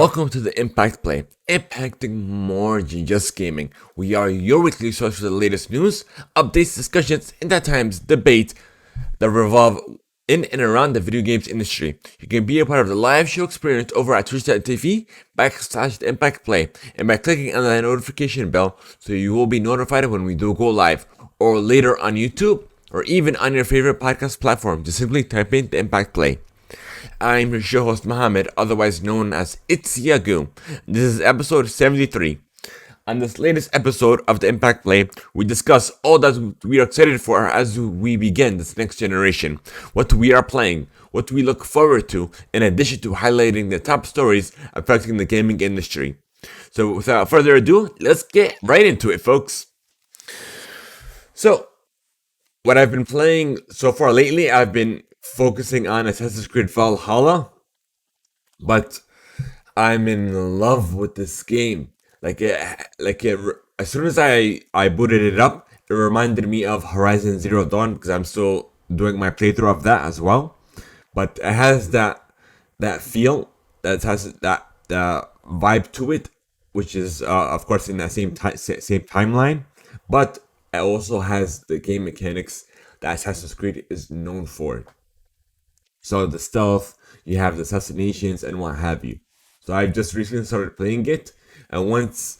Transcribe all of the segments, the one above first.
Welcome to the Impact Play, impacting more than just gaming. We are your weekly source for the latest news, updates, discussions, and at times debate that revolve in and around the video games industry. You can be a part of the live show experience over at twitch.tv/the-impact-play and by clicking on the notification bell so you will be notified when we do go live, or later on YouTube, or even on your favorite podcast platform. Just simply type in the Impact Play. I'm your show host Mohammed, otherwise known as It's Yagu. This is episode 73. On this latest episode of the Impact Play, we discuss all that we are excited for as we begin this next generation, what we are playing, what we look forward to, in addition to highlighting the top stories affecting the gaming industry. So without further ado, let's get right into it, folks. So, what I've been playing so far lately, I've been focusing on Assassin's Creed Valhalla, but I'm in love with this game. As soon as I booted it up, it reminded me of Horizon Zero Dawn because I'm still doing my playthrough of that as well. But it has that feel, that has that vibe to it, which is of course in that same timeline, but it also has the game mechanics that Assassin's Creed is known for. So the stealth, you have the assassinations and what have you. So I've just recently started playing it, and once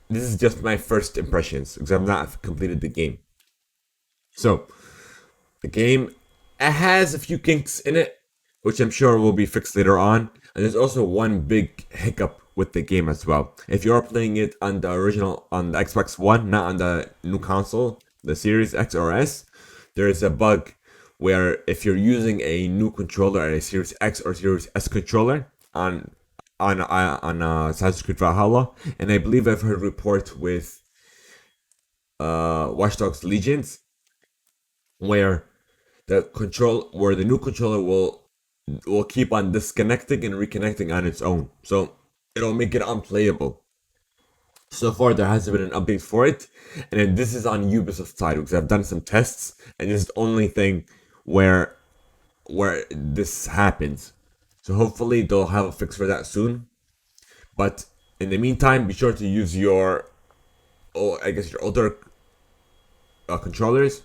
this is just my first impressions because I've not completed the game. So the game, it has a few kinks in it, which I'm sure will be fixed later on. And there's also one big hiccup with the game as well. If you are playing it on the original, on the Xbox One, not on the new console, the Series X or S, there is a bug where if you're using a new controller, a Series X or Series S controller on Assassin's Creed Valhalla, and I believe I've heard reports with Watch Dogs Legions, where the new controller will keep on disconnecting and reconnecting on its own, so it'll make it unplayable. So far, there hasn't been an update for it, and this is on Ubisoft side because I've done some tests, and this is the only thing where this happens. So hopefully they'll have a fix for that soon. But in the meantime, be sure to use your older controllers.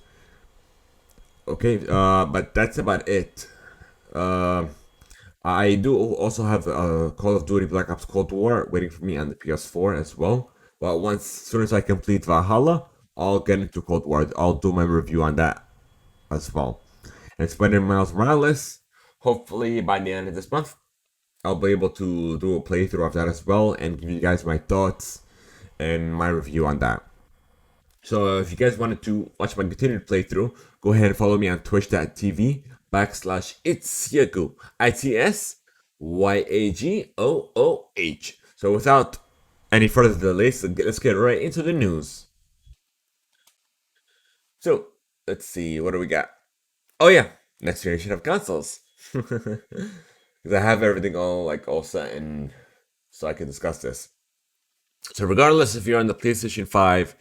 Okay, but that's about it. I do also have Call of Duty Black Ops Cold War waiting for me on the PS4 as well. But as soon as I complete Valhalla, I'll get into Cold War. I'll do my review on that as well. And Spider-Man Miles Morales, hopefully by the end of this month, I'll be able to do a playthrough of that as well and give you guys my thoughts and my review on that. So if you guys wanted to watch my continued playthrough, go ahead and follow me on twitch.tv/itsyagu, ITSYAGOOH. So without any further delays, let's get right into the news. So let's see, what do we got? Oh yeah, next generation of consoles. Because I have everything all set and so I can discuss this. So regardless if you're on the PlayStation 5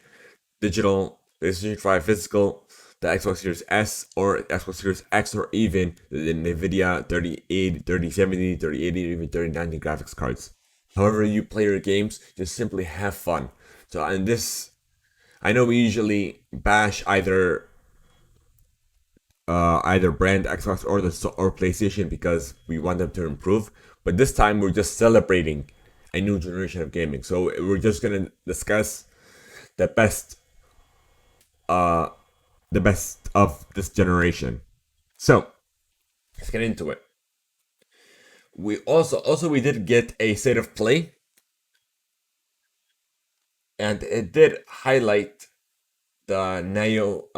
digital, PlayStation 5 physical, the Xbox Series S or Xbox Series X, or even the NVIDIA 3080, 3070, 3080, or even 3090 graphics cards. However you play your games, just simply have fun. So in this, I know we usually bash either brand, Xbox or PlayStation, because we want them to improve. But this time we're just celebrating a new generation of gaming. So we're just gonna discuss the best of this generation. So let's get into it. We we did get a state of play, and it did highlight the Neo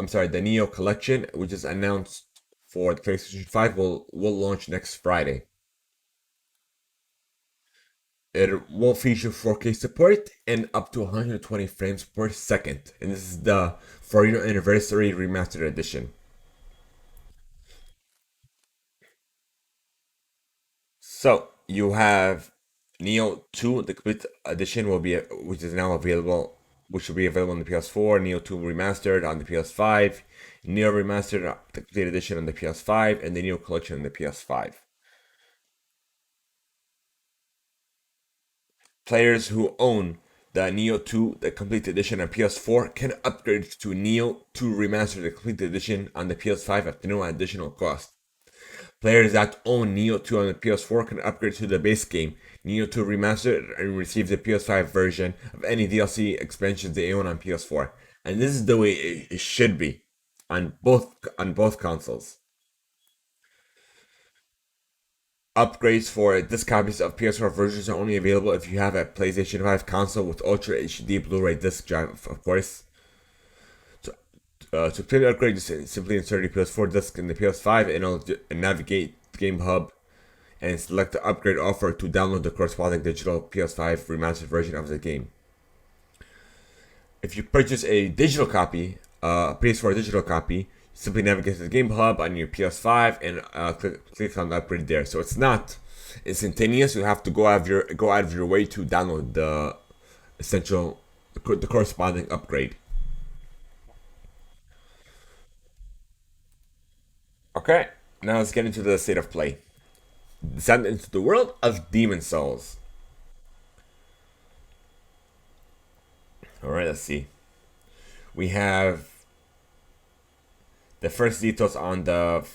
collection, which is announced for the PlayStation 5, will launch next Friday. It will feature 4K support and up to 120 frames per second, and this is the 4-year anniversary remastered edition. So you have Neo 2, the complete edition which is now available, which will be available on the PS4, Neo 2 Remastered on the PS5, Neo Remastered, the complete edition on the PS5, and the Neo Collection on the PS5. Players who own the Neo 2, the Complete Edition on PS4, can upgrade to Neo 2 Remastered, the Complete Edition on the PS5 at no additional cost. Players that own Neo 2 on the PS4 can upgrade to the base game, Neo 2 Remastered, and receive the PS5 version of any DLC expansions they own on PS4. And this is the way it should be on both consoles. Upgrades for disc copies of PS4 versions are only available if you have a PlayStation 5 console with Ultra HD Blu-ray disc drive, of course. To play the upgrade, just simply insert a PS4 disc in the PS5 and it'll navigate Game Hub and select the upgrade offer to download the corresponding digital PS5 remastered version of the game. If you purchase a digital copy, a PS4 digital copy, simply navigate to the Game Hub on your PS5 and click on the upgrade there. So it's not instantaneous. You have to go out of your way to download the the corresponding upgrade. Okay, now let's get into the state of play. Descend into the world of Demon Souls. All right, let's see. We have the first details on the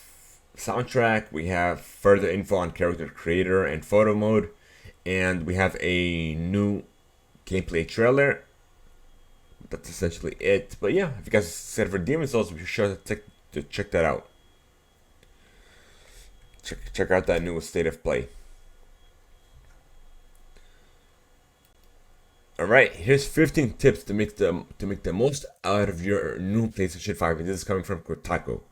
soundtrack. We have further info on character creator and photo mode, and we have a new gameplay trailer. That's essentially it. But yeah, if you guys are excited for Demon Souls, be sure to check that out. Check out that new state of play. All right, here's 15 tips to make the most out of your new PlayStation 5. And this is coming from Kotaku.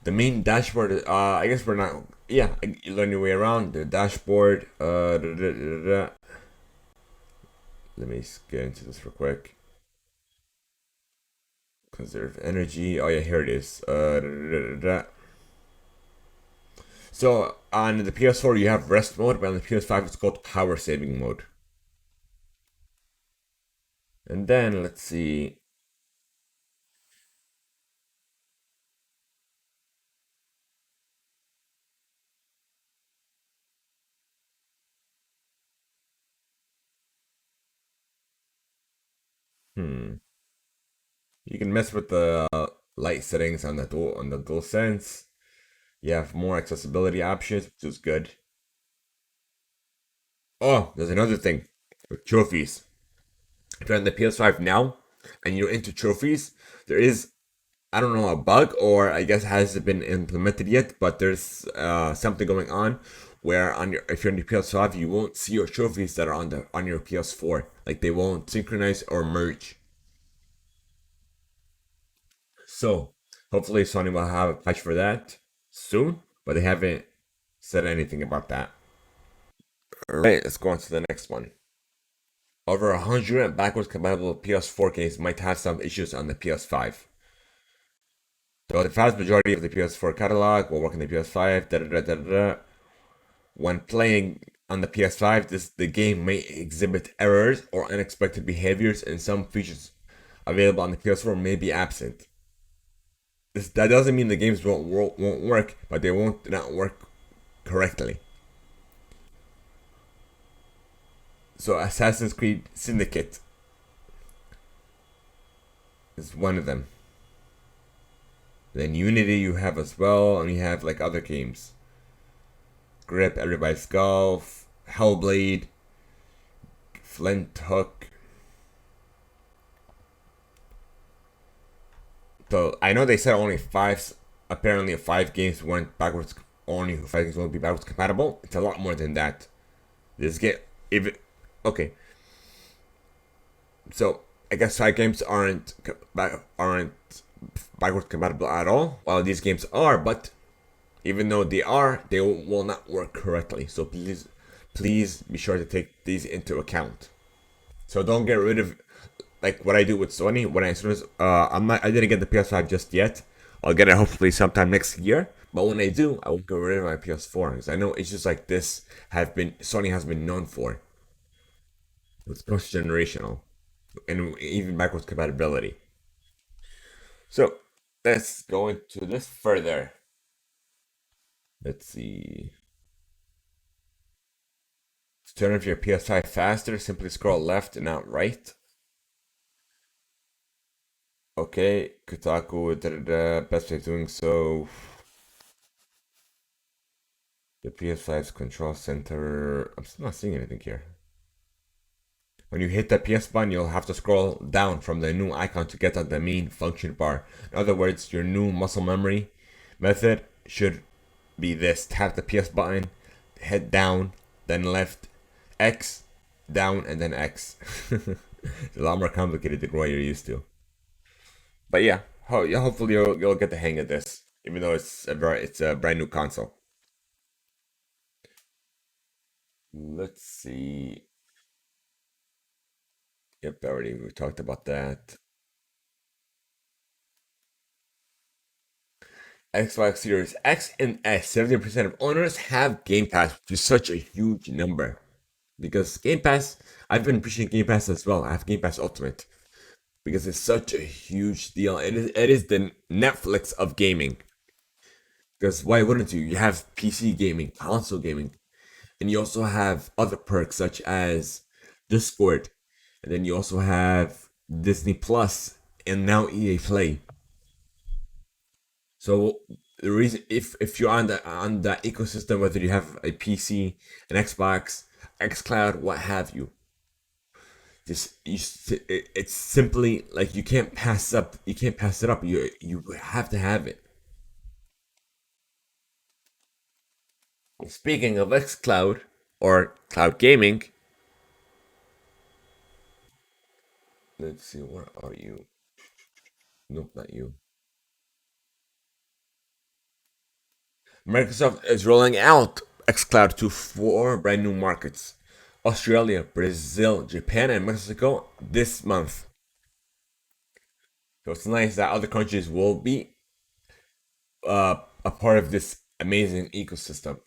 The main dashboard. I guess we're not. Yeah, you learn your way around the dashboard. Let me get into this real quick. Conserve energy. Oh yeah, here it is. So on the PS4 you have rest mode, but on the PS5 it's called power saving mode. And then let's see. Hmm. You can mess with the light settings on the dual sense. You have more accessibility options, which is good. Oh, there's another thing with trophies. If you're on the PS5 now and you're into trophies, there is, I don't know, a bug, or I guess hasn't been implemented yet, but there's something going on where if you're on your PS5 you won't see your trophies that are on your PS4. Like they won't synchronize or merge. So hopefully Sony will have a patch for that soon, but they haven't said anything about that. Alright, let's go on to the next one. Over 100 backwards compatible PS4 games might have some issues on the PS5. So the vast majority of the PS4 catalog will work on the PS5. Da, da, da, da, da. When playing on the PS5, the game may exhibit errors or unexpected behaviors, and some features available on the PS4 may be absent. That doesn't mean the games won't work, but they won't not work correctly. So Assassin's Creed Syndicate is one of them. Then Unity you have as well, and you have like other games. Grip, Everybody's Golf, Hellblade, Flint Hook. So I know they said only five. Apparently, 5 games went backwards. Only 5 games won't be backwards compatible. It's a lot more than that. This game, if okay. So I guess 5 games aren't backwards compatible at all. While these games are, but even though they are, they will not work correctly. So please be sure to take these into account. So don't get rid of like what I do with Sony. When as soon as I didn't get the PS5 just yet. I'll get it hopefully sometime next year. But when I do, I won't get rid of my PS4 because I know it's just like this Sony has been known for. It's cross generational and even backwards compatibility. So let's go into this further. Let's see. turn off your PS5 faster, simply scroll left and not right. Okay, Kotaku, best way of doing so. The PS5's Control Center. I'm still not seeing anything here. When you hit the PS button, you'll have to scroll down from the new icon to get at the main function bar. In other words, your new muscle memory method should be this. Tap the PS button, head down, then left, X, down, and then X. It's a lot more complicated than what you're used to. But yeah, hopefully you'll get the hang of this, even though it's a brand new console. Let's see. Yep, we talked about that. Xbox Series X and S, 70% of owners have Game Pass, which is such a huge number. Because Game Pass, I've been pushing Game Pass as well. I have Game Pass Ultimate. Because it's such a huge deal. It is the Netflix of gaming. Because why wouldn't you? You have PC gaming, console gaming, and you also have other perks such as Discord, and then you also have Disney Plus, and now EA Play. So the reason, if you're on that ecosystem, whether you have a PC, an Xbox, XCloud, what have you, it's simply like you can't pass up. You can't pass it up. You have to have it. Speaking of XCloud or cloud gaming, let's see, where are you? Nope, not you. Microsoft is rolling out xCloud to 4 brand new markets: Australia, Brazil, Japan, and Mexico this month. So it's nice that other countries will be a part of this amazing ecosystem.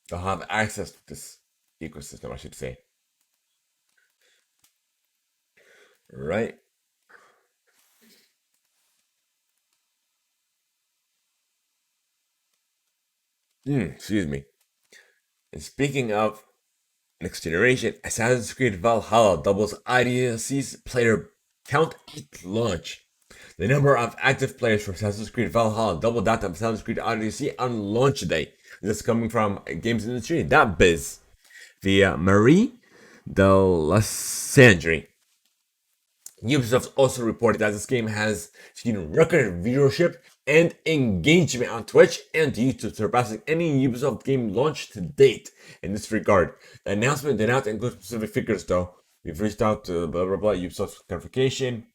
They'll have access to this ecosystem, I should say. Right? Excuse me. And speaking of next generation, Assassin's Creed Valhalla doubles IDLC's player count at launch. The number of active players for Assassin's Creed Valhalla doubled that of Assassin's Creed Odyssey on launch day. This is coming from GamesIndustry.biz via Marie de Lysandre. Ubisoft also reported that this game has seen record viewership and engagement on Twitch and YouTube, surpassing any Ubisoft game launch to date in this regard. The announcement did not include specific figures, though. We've reached out to blah blah blah Ubisoft clarification.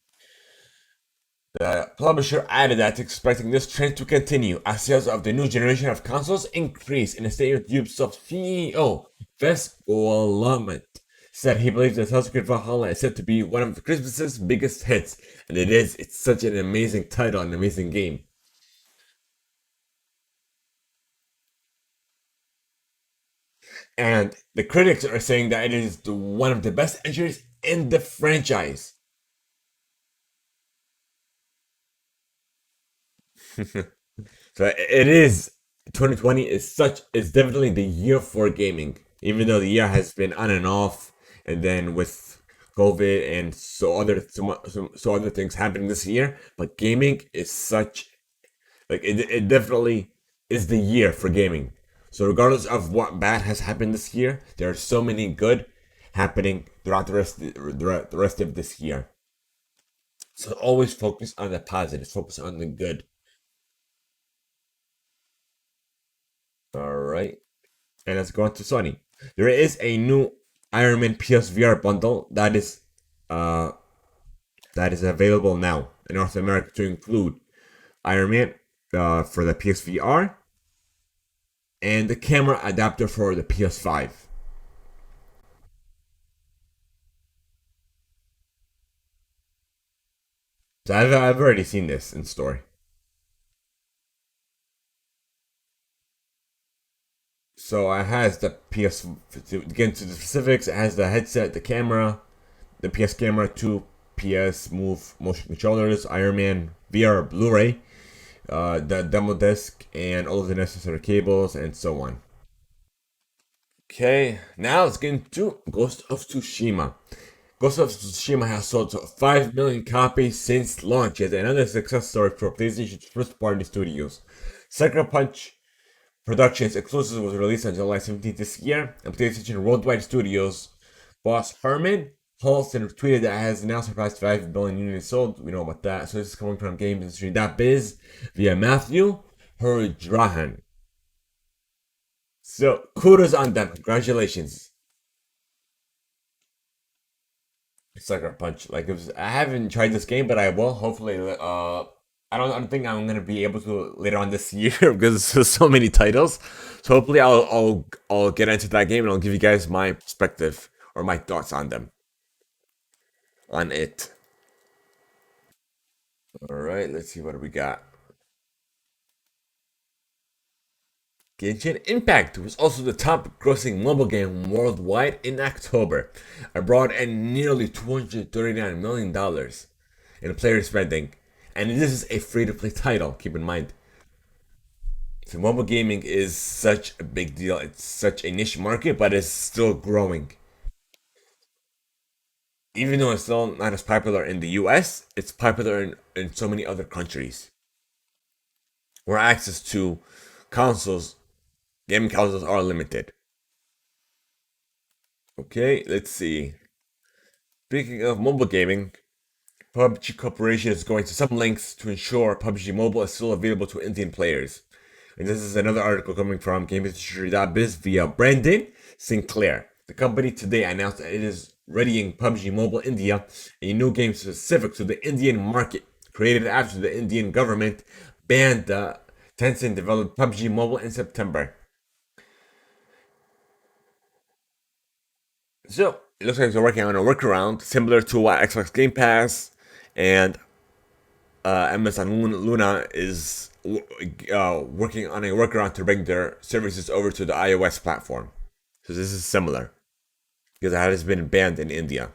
The publisher added that expecting this trend to continue as sales of the new generation of consoles increase. In a statement, Ubisoft CEO Ves Golamant said he believes that Assassin's Creed Valhalla is set to be one of Christmas's biggest hits, and it is. It's such an amazing title, an amazing game. And the critics are saying that it is one of the best entries in the franchise. So it is. 2020 is definitely the year for gaming, even though the year has been on and off, and then with COVID and so other things happening this year. But gaming is such, like, it definitely is the year for gaming. So regardless of what bad has happened this year, there are so many good happening throughout the rest of this year. So always focus on the positive, focus on the good. All right, and let's go on to Sony. There is a new Iron Man PSVR bundle uh that is available now in North America to include Iron Man for the PSVR and the camera adapter for the PS5. So I've already seen this in store. So it has the PS. To get into the specifics, it has the headset, the camera, the PS camera, two PS Move motion controllers, Iron Man VR Blu-ray, the demo disc, and all of the necessary cables, and so on. Okay, now let's get into Ghost of Tsushima. Ghost of Tsushima has sold 5 million copies since launch. It's another success story for PlayStation's first party studios. Sucker Punch Productions exclusive was released on July 17th this year, and PlayStation Worldwide Studios boss Herman Paulson tweeted that it has now surpassed 5 billion units sold. We know about that. So this is coming from GamesIndustry.biz via Matthew Hurdrahan. So kudos on them. Congratulations. Sucker Punch. Like I haven't tried this game, but I will. Hopefully, I don't think I'm gonna be able to later on this year because there's so many titles. So hopefully I'll get into that game and I'll give you guys my perspective or my thoughts on them. On it. Alright, let's see what we got. Genshin Impact was also the top grossing mobile game worldwide in October, abroad at nearly $239 million in player spending. And this is a free to play title, keep in mind. So, mobile gaming is such a big deal. It's such a niche market, but it's still growing. Even though it's still not as popular in the US, it's popular in so many other countries where access to consoles, gaming consoles, are limited. Okay, let's see. Speaking of mobile gaming, PUBG Corporation is going to some lengths to ensure PUBG Mobile is still available to Indian players. And this is another article coming from GamesIndustry.biz via Brandon Sinclair. The company today announced that it is readying PUBG Mobile India, a new game specific to the Indian market, created after the Indian government banned the Tencent developed PUBG Mobile in September. So, it looks like they're working on a workaround similar to what Xbox Game Pass and Amazon Luna is working on a workaround to bring their services over to the iOS platform. So this is similar because it has been banned in India.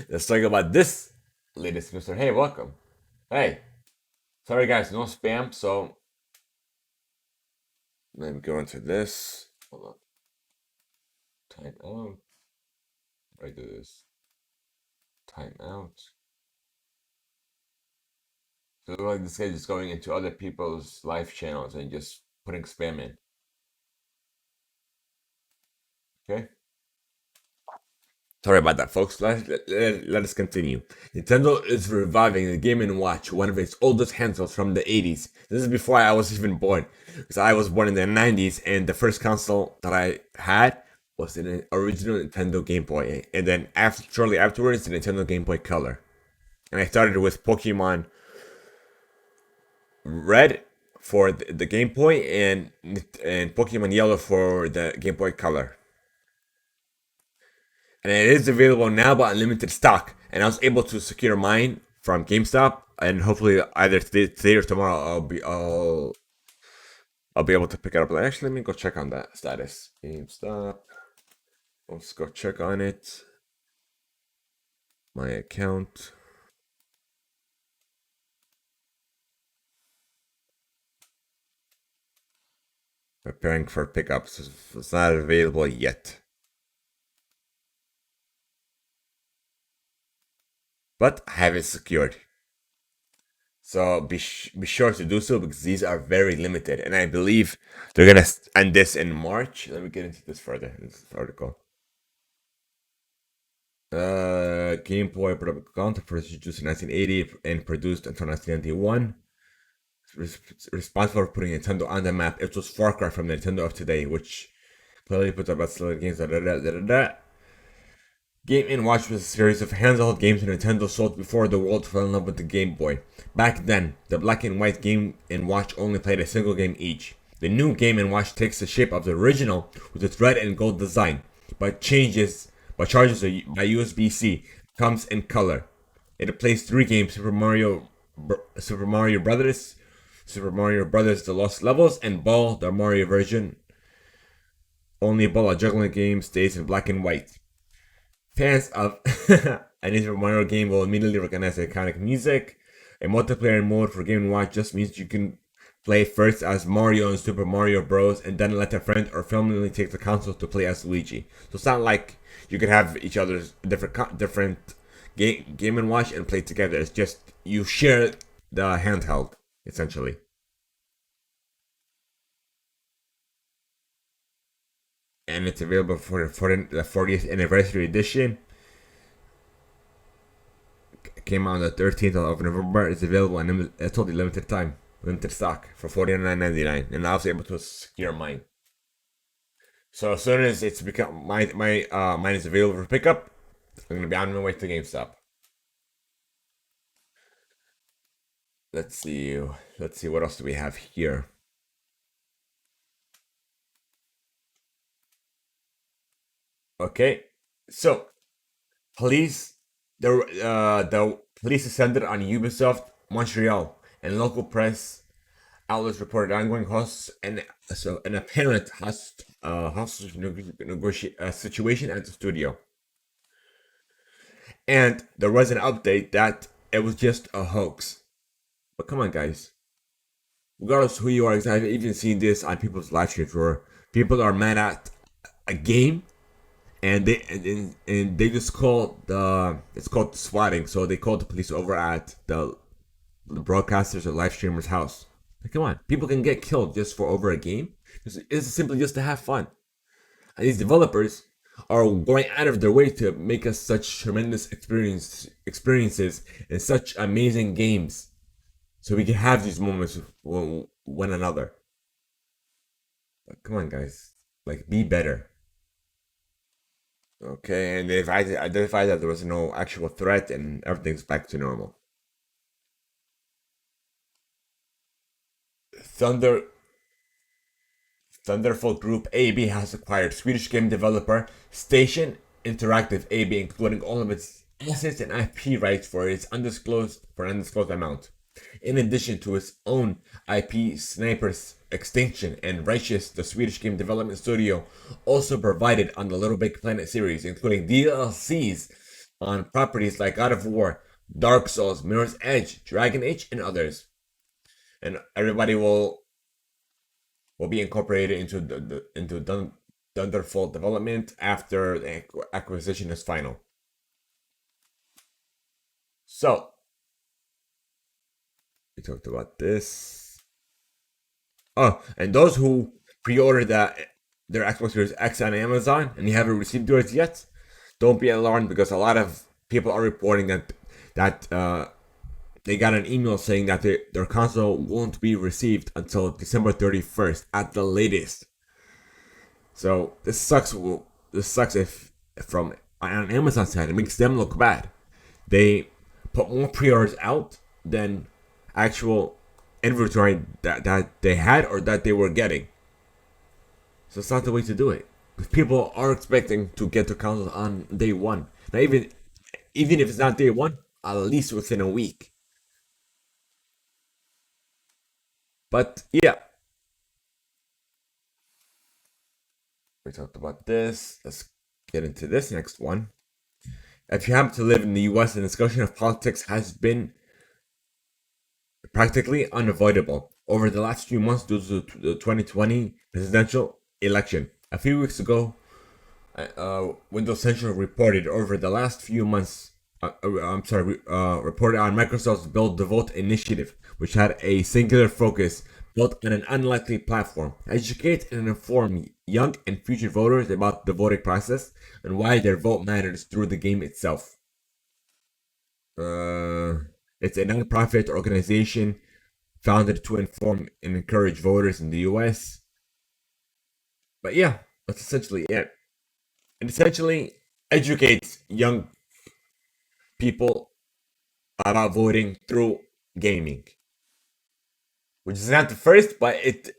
Let's talk about this latest news. Hey, welcome. Hey, sorry guys, no spam. So let me go into this. Hold on. Time out. I do this. Time out. So like this guy just going into other people's live channels and just putting spam in. Okay. Sorry about that, folks. Let us continue. Nintendo is reviving the Game & Watch, one of its oldest handhelds from the 80s. This is before I was even born, because I was born in the 90s, and the first console that I had was an original Nintendo Game Boy, and then shortly afterwards, the Nintendo Game Boy Color. And I started with Pokemon Red for the Game Boy and Pokemon Yellow for the Game Boy Color. And it is available now but unlimited stock. And I was able to secure mine from GameStop, and hopefully either today or tomorrow I'll be able to pick it up. Actually, let me go check on that status. GameStop. Let's go check on it. My account. Preparing for pickups. It's not available yet. But I have it secured. So be sure to do so because these are very limited, and I believe they're gonna end this in March. Let me get into this further in this article. Game Boy counter first introduced in 1980 and produced until 1991. Responsible for putting Nintendo on the map. It was Far Cry from the Nintendo of today, which clearly puts up best-selling games. Game & Watch was a series of handheld games Nintendo sold before the world fell in love with the Game Boy. Back then, the black and white Game & Watch only played a single game each. The new Game & Watch takes the shape of the original with its red and gold design, but charges by USB-C, comes in color. It plays 3 games: Super Mario Brothers, Super Mario Brothers: The Lost Levels, and Ball, the Mario version. Only Ball, a juggling game, stays in black and white. Fans of any Super Mario game will immediately recognize the iconic music. A multiplayer mode for Game & Watch just means you can play first as Mario in Super Mario Bros. And then let a friend or family take the console to play as Luigi. So it's not like you could have each other's different game and watch and play together. It's just you share the handheld essentially. And it's available for the 40th anniversary edition. It came out on the 13th of November. It's available in a totally limited time, limited stock for $49.99, and I was able to secure mine. So as soon as it's become mine is available for pickup, I'm gonna be on my way to GameStop. Let's see. Let's see what else do we have here. Okay, so police the police descended on Ubisoft Montreal, and local press outlets reported ongoing hosts and so an apparent hostage situation at the studio. And there was an update that it was just a hoax. But come on, guys. Regardless of who you are, I've even seen this on people's live streams where people are mad at a game and they just call it's called swatting. So they called the police over at the broadcasters or live streamers' house. Like, come on, people can get killed just for over a game. It's simply just to have fun. And these developers are going out of their way to make us such tremendous experiences and such amazing games, so we can have these moments with one another. But come on, guys, like be better. Okay, and they've identified that there was no actual threat and everything's back to normal. Thunder Thunderful Group AB has acquired Swedish game developer Station Interactive AB, including all of its assets and IP rights for an undisclosed amount. In addition to its own IP, Sniper's Extinction and Righteous, the Swedish game development studio also provided on the Little Big Planet series, including DLCs on properties like God of War, Dark Souls, Mirror's Edge, Dragon Age, and others. And everybody will be incorporated into Thunderful development after the acquisition is final. So we talked about this. Oh, and those who pre-ordered their Xbox Series X on Amazon and you haven't received yours yet, don't be alarmed because a lot of people are reporting that they got an email saying that their console won't be received until December 31st at the latest. So this sucks. This sucks if from on Amazon side it makes them look bad. They put more pre-orders out than actual inventory that they had or that they were getting. So it's not the way to do it. Because people are expecting to get their consoles on day one. Now even if it's not day one, at least within a week. But yeah, we talked about this. Let's get into this next one. If you happen to live in the US, the discussion of politics has been practically unavoidable over the last few months due to the 2020 presidential election. A few weeks ago, Windows Central reported over the last few months. Reported on Microsoft's Build the Vote initiative, which had a singular focus built on an unlikely platform: educate and inform young and future voters about the voting process and why their vote matters through the game itself. It's a non-profit organization founded to inform and encourage voters in the US. But yeah, that's essentially it. It essentially educates young people about voting through gaming, which is not the first, but it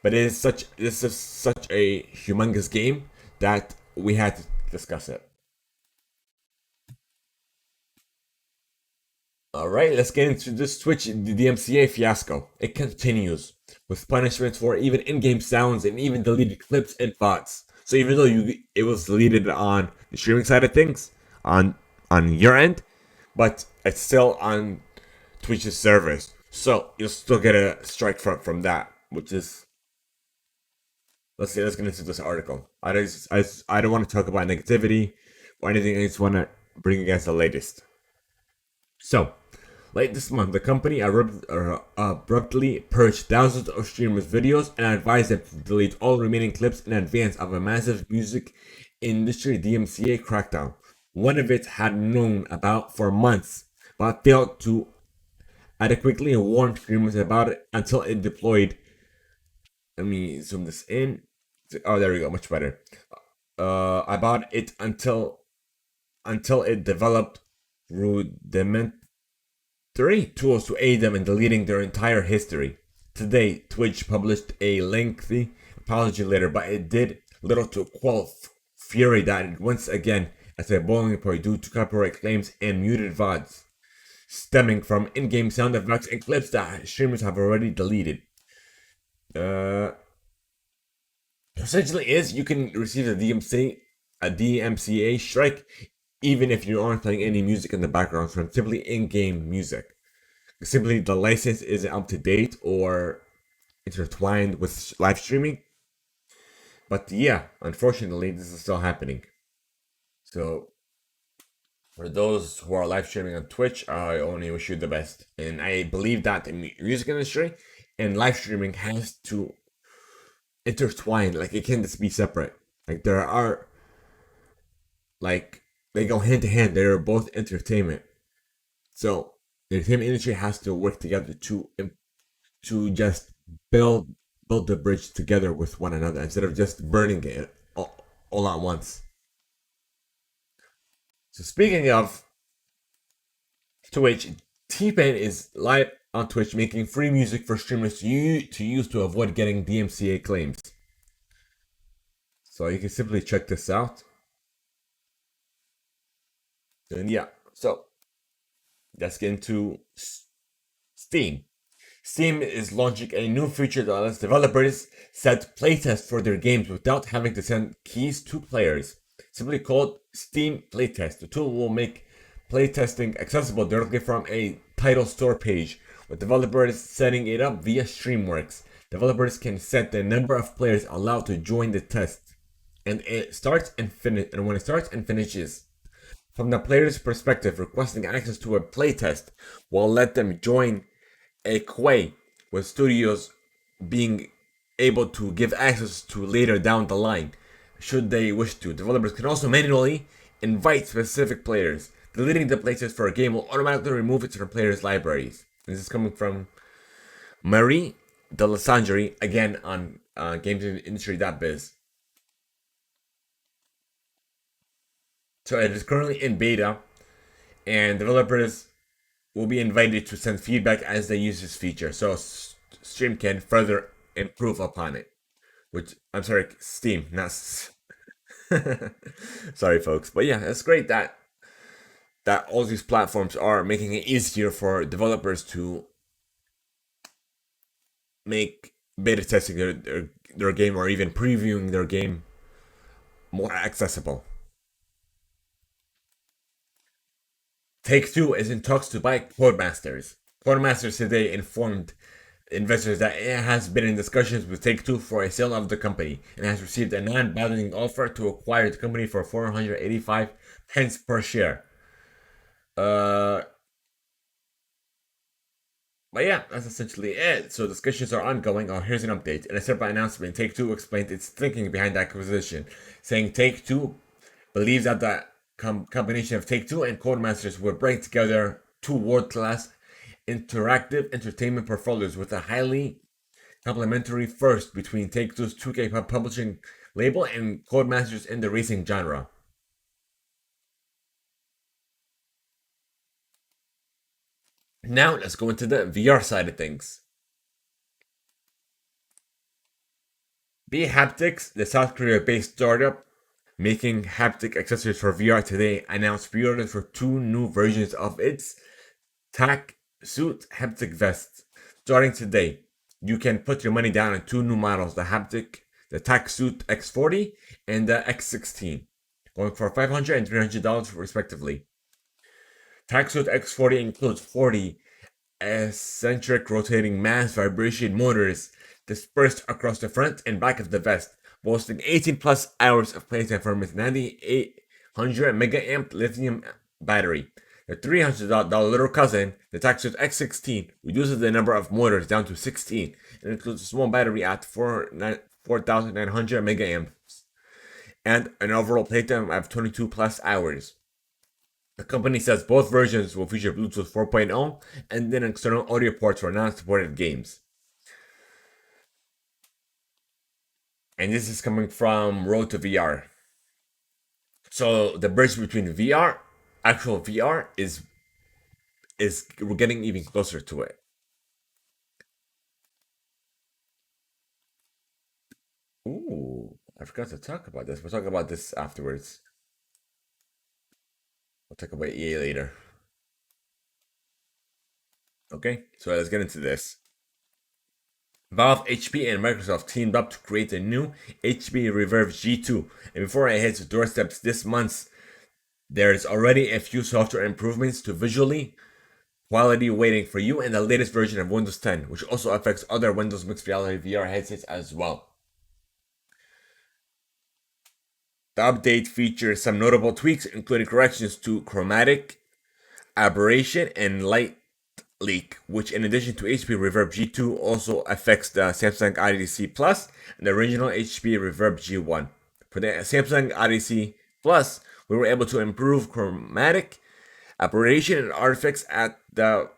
is such a humongous game that we had to discuss it. All right, let's get into this Twitch DMCA fiasco. It continues with punishments for even in-game sounds and even deleted clips and thoughts. So even though it was deleted on the streaming side of things, on your end, but it's still on Twitch's servers. So you'll still get a strike from that, which is, let's see. Let's get into this article. I don't want to talk about negativity or anything. I just want to bring you guys the latest. So, late this month, the company abruptly purged thousands of streamers' videos and advised them to delete all remaining clips in advance of a massive music industry DMCA crackdown. One of it had known about for months, but failed to adequately warn streamers about it until it deployed. Let me zoom this in. Oh, there we go, much better. About it until it developed rudimentary tools to aid them in deleting their entire history. Today, Twitch published a lengthy apology letter, but it did little to quell fury that once again as a boiling point due to copyright claims and muted VODs stemming from in-game sound effects and clips that streamers have already deleted. Essentially, is you can receive a DMCA strike even if you aren't playing any music in the background from simply in-game music. Simply the license isn't up to date or intertwined with live streaming. But yeah, unfortunately, this is still happening. So for those who are live streaming on Twitch, I only wish you the best. And I believe that the music industry and live streaming has to intertwine. Like, it can't just be separate. Like, there are, like, they go hand to hand. They're both entertainment. So the entertainment industry has to work together to just build the bridge together with one another instead of just burning it all at once. So speaking of Twitch, T-Pain is live on Twitch making free music for streamers to use to avoid getting DMCA claims. So you can simply check this out. And yeah, so let's get into Steam. Steam is launching a new feature that lets developers set playtests for their games without having to send keys to players. Simply called Steam Playtest. The tool will make playtesting accessible directly from a title store page, with developers setting it up via Streamworks. Developers can set the number of players allowed to join the test, and it starts and when it starts and finishes. From the player's perspective, requesting access to a playtest will let them join a queue, with studios being able to give access to later down the line, should they wish to. Developers can also manually invite specific players. Deleting the playtest for a game will automatically remove it from players' libraries. This is coming from Marie Delasangeri, again on gamesindustry.biz. So it is currently in beta, and developers will be invited to send feedback as they use this feature, so Stream can further improve upon it. I'm sorry, Steam, not. Sorry, folks, but yeah, it's great that all these platforms are making it easier for developers to make beta testing their game or even previewing their game more accessible. TakeTwo is in talks to buy Codemasters. Codemasters today informed investors that it has been in discussions with TakeTwo for a sale of the company and has received a non-binding offer to acquire the company for 485 pence per share. But yeah, that's essentially it. So discussions are ongoing. Oh, here's an update. In a separate announcement, TakeTwo explained its thinking behind the acquisition, saying TakeTwo believes that the combination of TakeTwo and Codemasters would bring together two world-class interactive entertainment portfolios with a highly complementary first between TakeTwo's 2K publishing label and Codemasters in the racing genre. Now let's go into the VR side of things. Haptics, the South Korea-based startup making haptic accessories for VR today, announced pre-orders for two new versions of its TakeTwo haptic vests. Starting today, you can put your money down on two new models, the TakeTwo X40 and the X16, going for $500 and $300 respectively. TakeTwo X40 includes 40 eccentric rotating mass vibration motors dispersed across the front and back of the vest, boasting 18 plus hours of playtime from its 9800 megaamp lithium battery. The $300 little cousin, the Tactus X16, reduces the number of motors down to 16 and includes a small battery at 4,900 megaamps and an overall playtime of 22 plus hours. The company says both versions will feature Bluetooth 4.0 and then external audio ports for non-supported games. And this is coming from Road to VR. So the bridge between VR, actual VR, is we're getting even closer to it. Ooh, I forgot to talk about this. We'll talk about this afterwards. We'll talk about EA later. Okay, so let's get into this. Valve, HP, and Microsoft teamed up to create a new HP Reverb G2. And before it hits doorsteps this month, there's already a few software improvements to visually quality waiting for you and the latest version of Windows 10, which also affects other Windows mixed reality VR headsets as well. The update features some notable tweaks, including corrections to chromatic, aberration, and light leak, which in addition to HP Reverb G2 also affects the Samsung IDC Plus and the original HP Reverb G1. For the Samsung IDC Plus, we were able to improve chromatic, aberration, and artifacts at the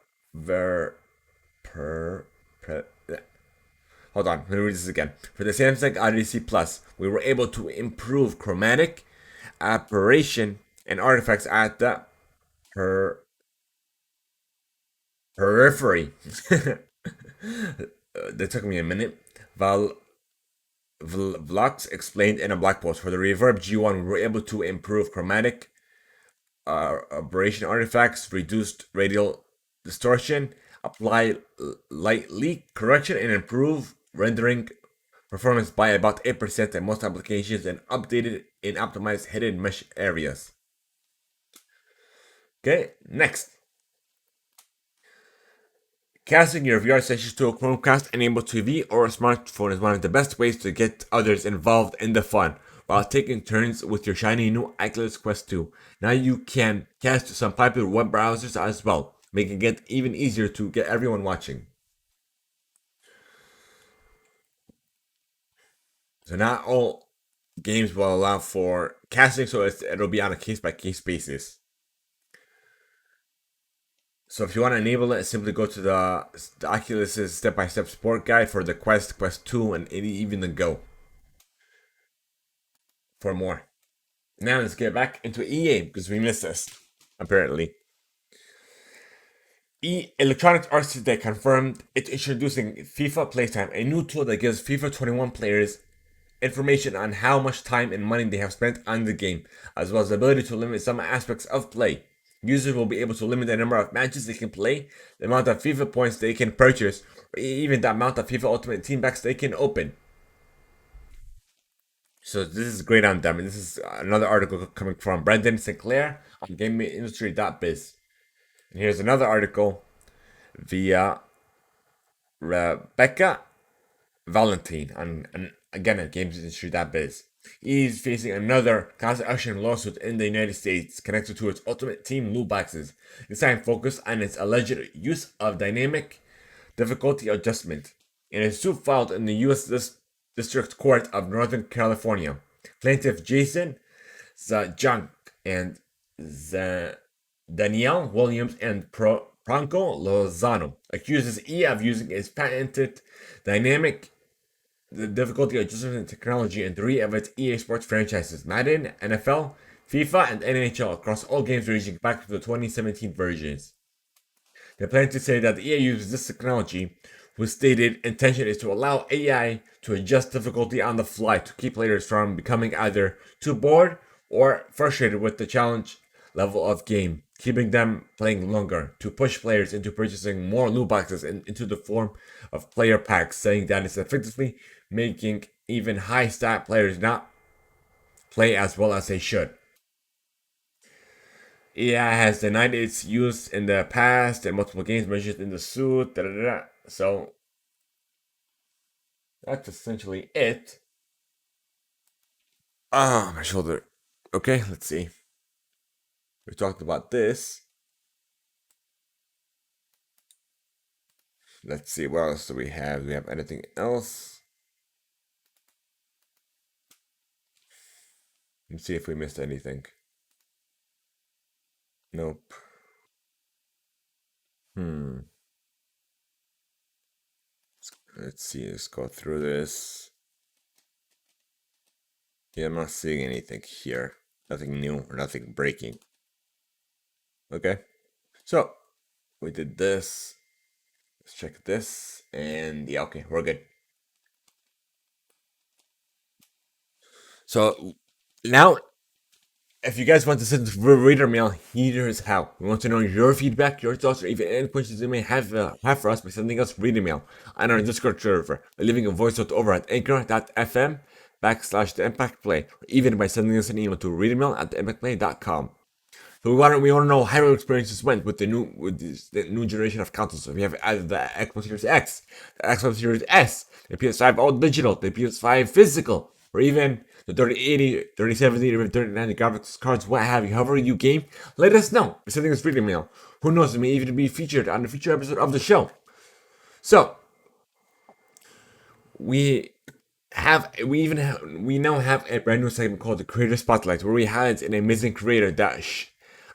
Hold on, let me read this again. For the Samsung IDC Plus, we were able to improve chromatic, aberration, and artifacts at the periphery. That took me a minute. Vlogs explained in a blog post. For the Reverb G1, we were able to improve chromatic, aberration artifacts, reduced radial distortion, apply light leak correction, and improve rendering performance by about 8% in most applications, and updated and optimized hidden mesh areas. Okay, next. Casting your VR sessions to a Chromecast enabled TV or a smartphone is one of the best ways to get others involved in the fun while taking turns with your shiny new Oculus Quest 2. Now you can cast to some popular web browsers as well, making it even easier to get everyone watching. So not all games will allow for casting, so it'll be on a case-by-case basis. So if you want to enable it, simply go to the Oculus step-by-step support guide for the Quest, Quest 2, and even the Go for more. Now let's get back into EA, because we missed this, apparently. Electronic Arts today confirmed it's introducing FIFA Playtime, a new tool that gives FIFA 21 players information on how much time and money they have spent on the game, as well as the ability to limit some aspects of play. Users will be able to limit the number of matches they can play, the amount of FIFA points they can purchase, or even the amount of FIFA Ultimate Team packs they can open. So this is great on them. And this is another article coming from Brendan Sinclair on GamingIndustry.biz. And here's another article via Rebecca Valentine on again at GamesIndustry.biz. He's facing another class action lawsuit in the United States connected to its Ultimate Team loot boxes. This time focused on its alleged use of dynamic difficulty adjustment. In a suit filed in the U.S. District Court of Northern California, plaintiff Jason Zajank and Danielle Williams and Franco Lozano accuses EA of using its patented dynamic difficulty adjustment technology in 3 of its EA Sports franchises: Madden, NFL, FIFA, and NHL, across all games ranging back to the 2017 versions. The plaintiffs say that EA uses this technology, whose stated intention is to allow AI to adjust difficulty on the fly to keep players from becoming either too bored or frustrated with the challenge level of game, keeping them playing longer, to push players into purchasing more loot boxes into the form of player packs, saying that it's effectively making even high stat players not play as well as they should. Yeah, it has denied its use in the past and multiple games mentioned in the suit. Da, da, da, da. So that's essentially it. Ah, my shoulder. Okay, let's see. We talked about this. Let's see, what else do we have? Do we have anything else? Let's see if we missed anything. Nope. Let's see, let's go through this. Yeah, I'm not seeing anything here. Nothing new or nothing breaking. Okay. So, we did this. Let's check this. And yeah, okay, we're good. So, now, if you guys want to send reader mail, here's how. We want to know your feedback, your thoughts, or even any questions you may have for us by sending us reader mail on our Discord server, by leaving a voice note over at anchor.fm/TheImpactPlay, or even by sending us an email to readermail@theimpactplay.com. So we want to know how your experiences went with the new generation of consoles. So we have either the Xbox Series X, the Xbox Series S, the PS5 all digital, the PS5 physical, or even the 3080, 3070, or 3090 graphics cards, what have you. However you game, let us know. We're sending us reading mail. Who knows? It may even be featured on a future episode of the show. So we now have a brand new segment called the Creator Spotlight, where we highlight an amazing creator that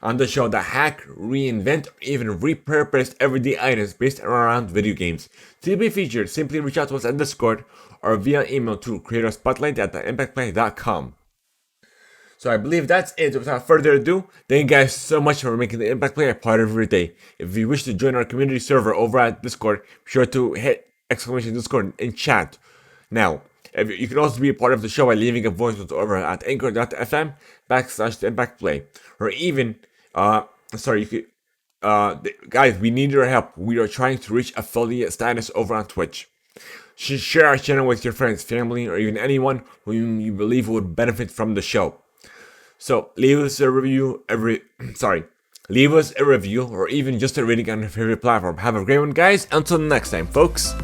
on the show that hack, reinvent, or even repurposed everyday items based around video games. To be featured, simply reach out to us at Discord or via email to creatorspotlight@theimpactplay.com. So I believe that's it. Without further ado, thank you guys so much for making the Impact Play a part of your day. If you wish to join our community server over at Discord, be sure to hit !Discord in chat. Now, you can also be a part of the show by leaving a voice note over at anchor.fm/TheImpactPlay. Or even, you could, guys, we need your help. We are trying to reach affiliate status over on Twitch. Share our channel with your friends, family, or even anyone whom you believe would benefit from the show. So leave us a review leave us a review or even just a rating on your favorite platform. Have a great one, guys. Until next time, folks.